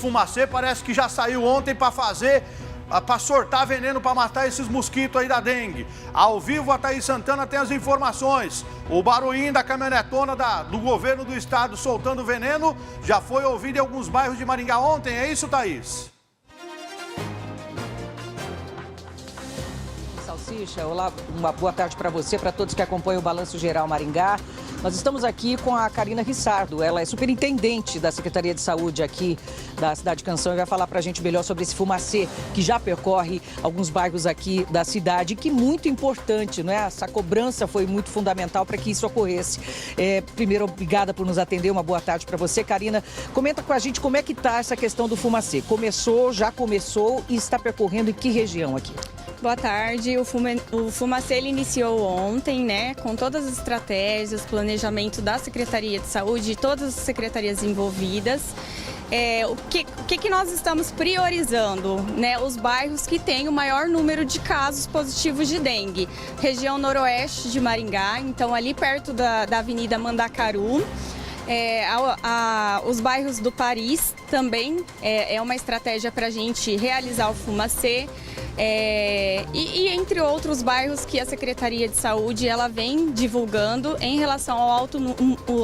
Fumacê parece que já saiu ontem para sortar veneno para matar esses mosquitos aí da dengue. Ao vivo, a Thaís Santana tem as informações. O barulhinho da caminhonetona do governo do estado soltando veneno já foi ouvido em alguns bairros de Maringá ontem. É isso, Thaís? Salsicha, olá, uma boa tarde para você, para todos que acompanham o Balanço Geral Maringá. Nós estamos aqui com a Karina Rissardo, ela é superintendente da Secretaria de Saúde aqui da cidade de Canção e vai falar para a gente melhor sobre esse fumacê que já percorre alguns bairros aqui da cidade, que muito importante, não é? Essa cobrança foi muito fundamental para que isso ocorresse. Primeiro, obrigada por nos atender, uma boa tarde para você. Karina, comenta com a gente como é que está essa questão do fumacê. Já começou e está percorrendo em que região aqui? Boa tarde. O Fumacê ele iniciou ontem, né, com todas as estratégias, planejamento da Secretaria de Saúde e todas as secretarias envolvidas. O que nós estamos priorizando, né? Os bairros que têm o maior número de casos positivos de dengue. Região noroeste de Maringá, então ali perto da Avenida Mandacaru. Os bairros do Paris também é uma estratégia para a gente realizar o Fumacê. E entre outros bairros que a Secretaria de Saúde ela vem divulgando em relação ao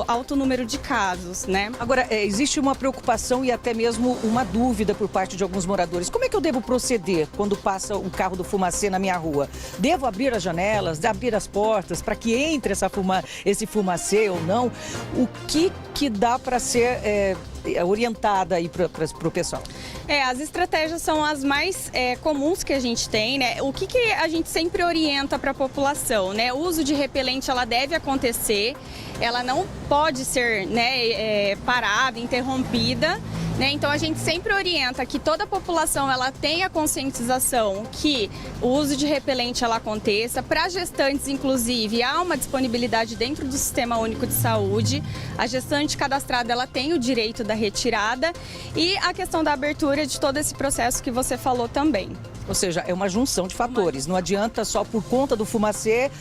alto número de casos, né? Agora, existe uma preocupação e até mesmo uma dúvida por parte de alguns moradores. Como é que eu devo proceder quando passa um carro do Fumacê na minha rua? Devo abrir as janelas, abrir as portas para que entre esse fumacê ou não? O que dá para ser orientada aí para o pessoal? As estratégias são as mais comuns que a gente tem, né? O que a gente sempre orienta para a população, né? O uso de repelente, ela deve acontecer, ela não pode ser, né, parada, interrompida, né? Então a gente sempre orienta que toda a população ela tenha conscientização que o uso de repelente ela aconteça. Para gestantes, inclusive, há uma disponibilidade dentro do Sistema Único de Saúde. A gestante cadastrada ela tem o direito da retirada e a questão da abertura de todo esse processo que você falou também. Ou seja, é uma junção de fatores. Não adianta só por conta do fumacê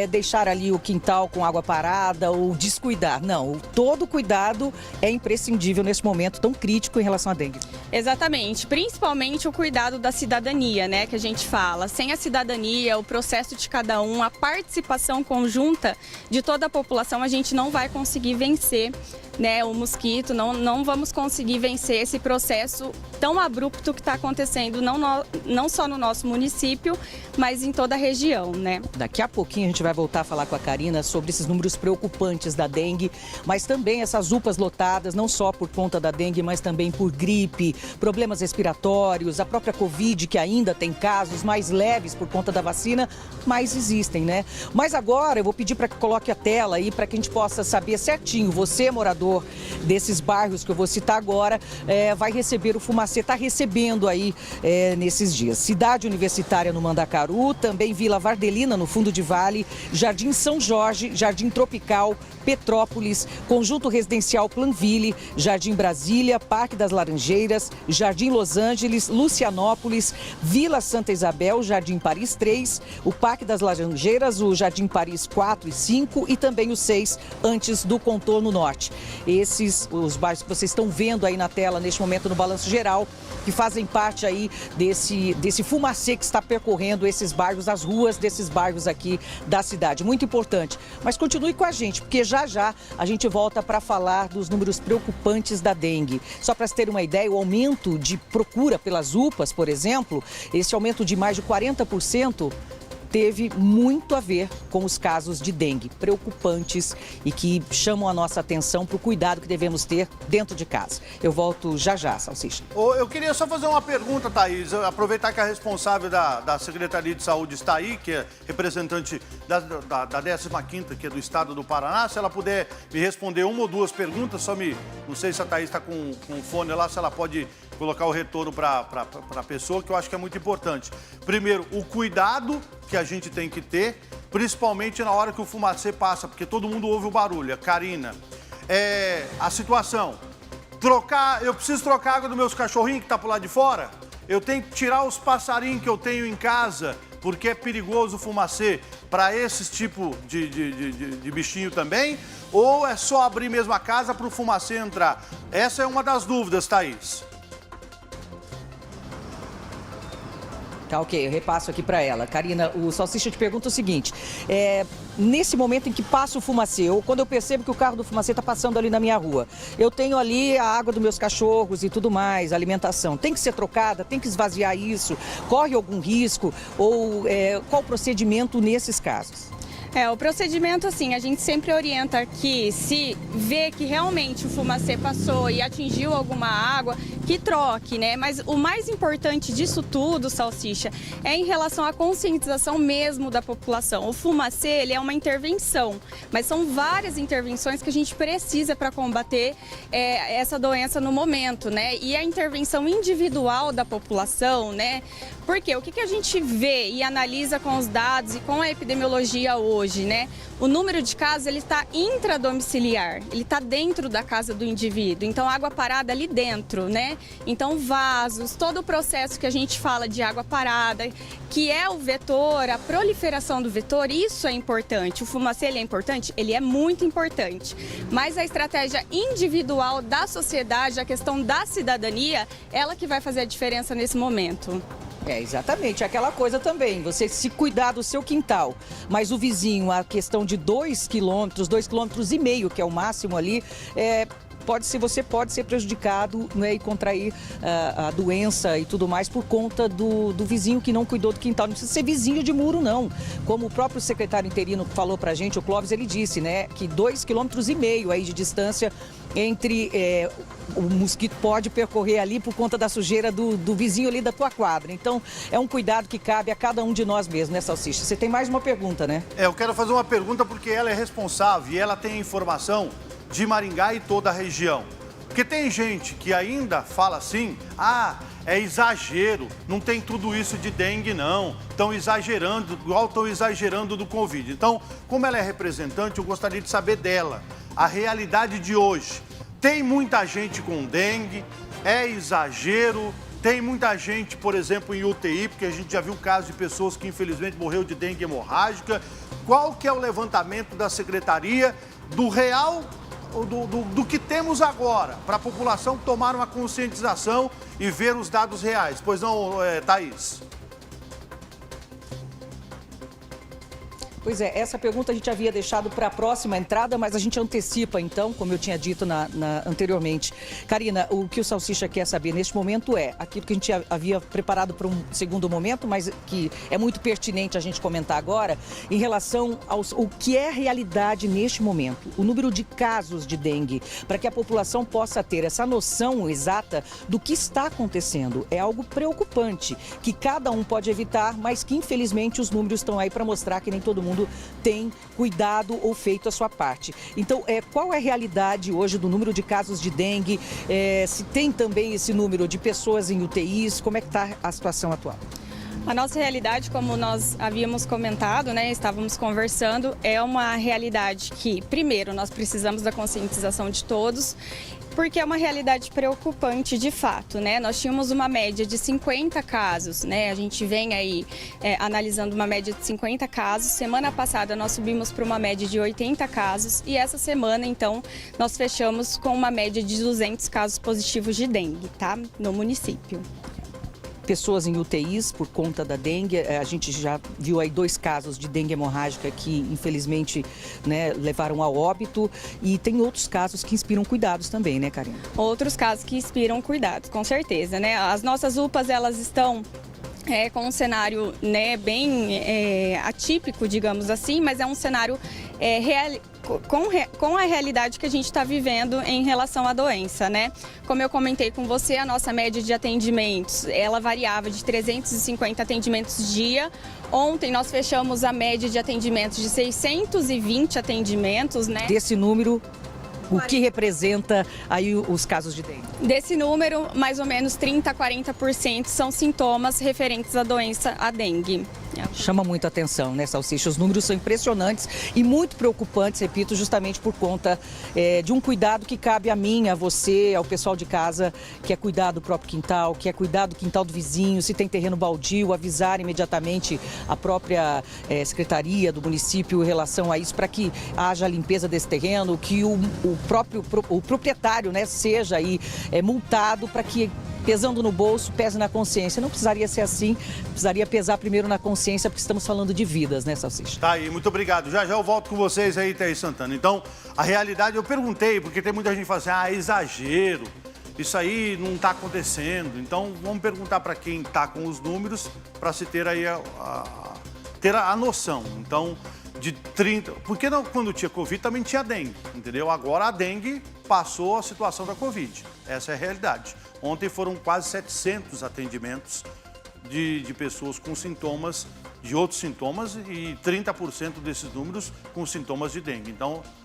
deixar ali o quintal com água parada ou descuidar. Não, todo cuidado é imprescindível nesse momento tão crítico em relação à dengue. Exatamente, principalmente o cuidado da cidadania, né, que a gente fala. Sem a cidadania, o processo de cada um, a participação conjunta de toda a população, a gente não vai conseguir vencer, né, o mosquito, não vamos conseguir vencer esse processo tão abrupto que está acontecendo, não só no nosso município, mas em toda a região, né? Daqui a pouquinho a gente vai voltar a falar com a Karina sobre esses números preocupantes da dengue, mas também essas UPAs lotadas, não só por conta da dengue, mas também por gripe, problemas respiratórios, a própria Covid, que ainda tem casos mais leves por conta da vacina, mas existem, né? Mas agora eu vou pedir para que coloque a tela aí para que a gente possa saber certinho, você, morador desses bairros que eu vou citar agora, vai receber o fumacê, está recebendo aí nesses dias. Cidade Universitária no Mandacaru, também Vila Vardelina no Fundo de Vale, Jardim São Jorge, Jardim Tropical, Petrópolis, Conjunto Residencial Planville, Jardim Brasília, Parque das Laranjeiras, Jardim Los Angeles, Lucianópolis, Vila Santa Isabel, Jardim Paris 3, o Parque das Laranjeiras, o Jardim Paris 4 e 5 e também o 6 antes do Contorno Norte. Esses, os bairros que vocês estão vendo aí na tela neste momento no Balanço Geral, que fazem parte aí desse fumacê que está percorrendo esses bairros, as ruas desses bairros aqui da cidade. Muito importante. Mas continue com a gente, porque já a gente volta para falar dos números preocupantes da dengue. Só para se ter uma ideia, o aumento de procura pelas UPAs, por exemplo, esse aumento de mais de 40%, teve muito a ver com os casos de dengue preocupantes e que chamam a nossa atenção para o cuidado que devemos ter dentro de casa. Eu volto já, Salsicha. Eu queria só fazer uma pergunta, Thaís. Aproveitar que a responsável da Secretaria de Saúde está aí, que é representante da 15ª, que é do estado do Paraná. Se ela puder me responder uma ou duas perguntas, não sei se a Thaís está com o fone lá, se ela pode colocar o retorno para a pessoa, que eu acho que é muito importante. Primeiro, o cuidado que a gente tem que ter, principalmente na hora que o fumacê passa, porque todo mundo ouve o barulho. Karina, a situação, eu preciso trocar a água dos meus cachorrinhos que tá por lá de fora? Eu tenho que tirar os passarinhos que eu tenho em casa, porque é perigoso o fumacê, para esses tipos de bichinho também? Ou é só abrir mesmo a casa para o fumacê entrar? Essa é uma das dúvidas, Thaís. Tá, ok, eu repasso aqui para ela. Karina, o Salsicha te pergunta o seguinte, nesse momento em que passa o fumacê, ou quando eu percebo que o carro do fumacê está passando ali na minha rua, eu tenho ali a água dos meus cachorros e tudo mais, alimentação, tem que ser trocada, tem que esvaziar isso, corre algum risco, ou qual o procedimento nesses casos? O procedimento, assim, a gente sempre orienta que se vê que realmente o fumacê passou e atingiu alguma água, que troque, né? Mas o mais importante disso tudo, Salsicha, é em relação à conscientização mesmo da população. O fumacê, ele é uma intervenção, mas são várias intervenções que a gente precisa para combater essa doença no momento, né? E a intervenção individual da população, né? Porque o que a gente vê e analisa com os dados e com a epidemiologia hoje, né? O número de casos, ele está intradomiciliar, ele está dentro da casa do indivíduo, então água parada ali dentro, né? Então vasos, todo o processo que a gente fala de água parada, que é o vetor, a proliferação do vetor, isso é importante. O fumacê, ele é importante? Ele é muito importante, mas a estratégia individual da sociedade, a questão da cidadania, ela que vai fazer a diferença nesse momento. Exatamente, aquela coisa também, você se cuidar do seu quintal, mas o vizinho, a questão de 2 quilômetros, 2,5 km, que é o máximo ali, você pode ser prejudicado, né, e contrair a doença e tudo mais por conta do vizinho que não cuidou do quintal. Não precisa ser vizinho de muro, não. Como o próprio secretário interino falou pra gente, o Clóvis, ele disse, né, que 2,5 km aí de distância entre o mosquito pode percorrer ali por conta da sujeira do vizinho ali da tua quadra. Então, é um cuidado que cabe a cada um de nós mesmos, né, Salsicha? Você tem mais uma pergunta, né? Eu quero fazer uma pergunta porque ela é responsável e ela tem informação de Maringá e toda a região. Porque tem gente que ainda fala assim, é exagero, não tem tudo isso de dengue não, estão exagerando, igual estão exagerando do Covid. Então, como ela é representante, eu gostaria de saber dela, a realidade de hoje. Tem muita gente com dengue, é exagero, tem muita gente, por exemplo, em UTI, porque a gente já viu casos de pessoas que infelizmente morreu de dengue hemorrágica. Qual que é o levantamento da Secretaria do real, do que temos agora, para a população tomar uma conscientização e ver os dados reais? Pois não, Thaís? Pois é, essa pergunta a gente havia deixado para a próxima entrada, mas a gente antecipa então, como eu tinha dito anteriormente. Karina, o que o Salsicha quer saber neste momento é aquilo que a gente havia preparado para um segundo momento, mas que é muito pertinente a gente comentar agora, em relação ao que é a realidade neste momento, o número de casos de dengue, para que a população possa ter essa noção exata do que está acontecendo. É algo preocupante, que cada um pode evitar, mas que infelizmente os números estão aí para mostrar que nem todo mundo tem cuidado ou feito a sua parte. Então, qual é a realidade hoje do número de casos de dengue? Se tem também esse número de pessoas em UTIs? Como é que está a situação atual? A nossa realidade, como nós havíamos comentado, né, estávamos conversando, é uma realidade que, primeiro, nós precisamos da conscientização de todos, porque é uma realidade preocupante de fato, né? Nós tínhamos uma média de 50 casos, né? A gente vem aí analisando uma média de 50 casos. Semana passada nós subimos para uma média de 80 casos e essa semana, então, nós fechamos com uma média de 200 casos positivos de dengue, tá? No município. Pessoas em UTIs por conta da dengue, a gente já viu aí 2 casos de dengue hemorrágica que infelizmente, né, levaram ao óbito, e tem outros casos que inspiram cuidados também, né, Karina? Outros casos que inspiram cuidados, com certeza, né? As nossas UPAs, elas estão com um cenário, né, bem atípico, digamos assim, mas é um cenário com a realidade que a gente está vivendo em relação à doença, né? Como eu comentei com você, a nossa média de atendimentos, ela variava de 350 atendimentos dia. Ontem nós fechamos a média de atendimentos de 620 atendimentos, né? Desse número, o que representa aí os casos de dengue? Desse número, mais ou menos 30% a 40% são sintomas referentes à doença, à dengue. Chama muito a atenção, né, Salsicha? Os números são impressionantes e muito preocupantes, repito, justamente por conta de um cuidado que cabe a mim, a você, ao pessoal de casa, que é cuidar do próprio quintal, que é cuidar do quintal do vizinho, se tem terreno baldio, avisar imediatamente a própria secretaria do município em relação a isso, para que haja a limpeza desse terreno, que o proprietário, né, seja aí multado, para que pesando no bolso, pese na consciência. Não precisaria ser assim, precisaria pesar primeiro na consciência, porque estamos falando de vidas, né, Salsicha? Tá aí, muito obrigado. Já eu volto com vocês aí, Thaís Santana. Então, a realidade, eu perguntei, porque tem muita gente que fala assim, exagero, isso aí não está acontecendo. Então, vamos perguntar para quem está com os números, para se ter aí ter a noção. Então, de 30... Porque não, quando tinha Covid também tinha dengue, entendeu? Agora a dengue passou a situação da Covid. Essa é a realidade. Ontem foram quase 700 atendimentos de pessoas com sintomas, de outros sintomas, e 30% desses números com sintomas de dengue. Então,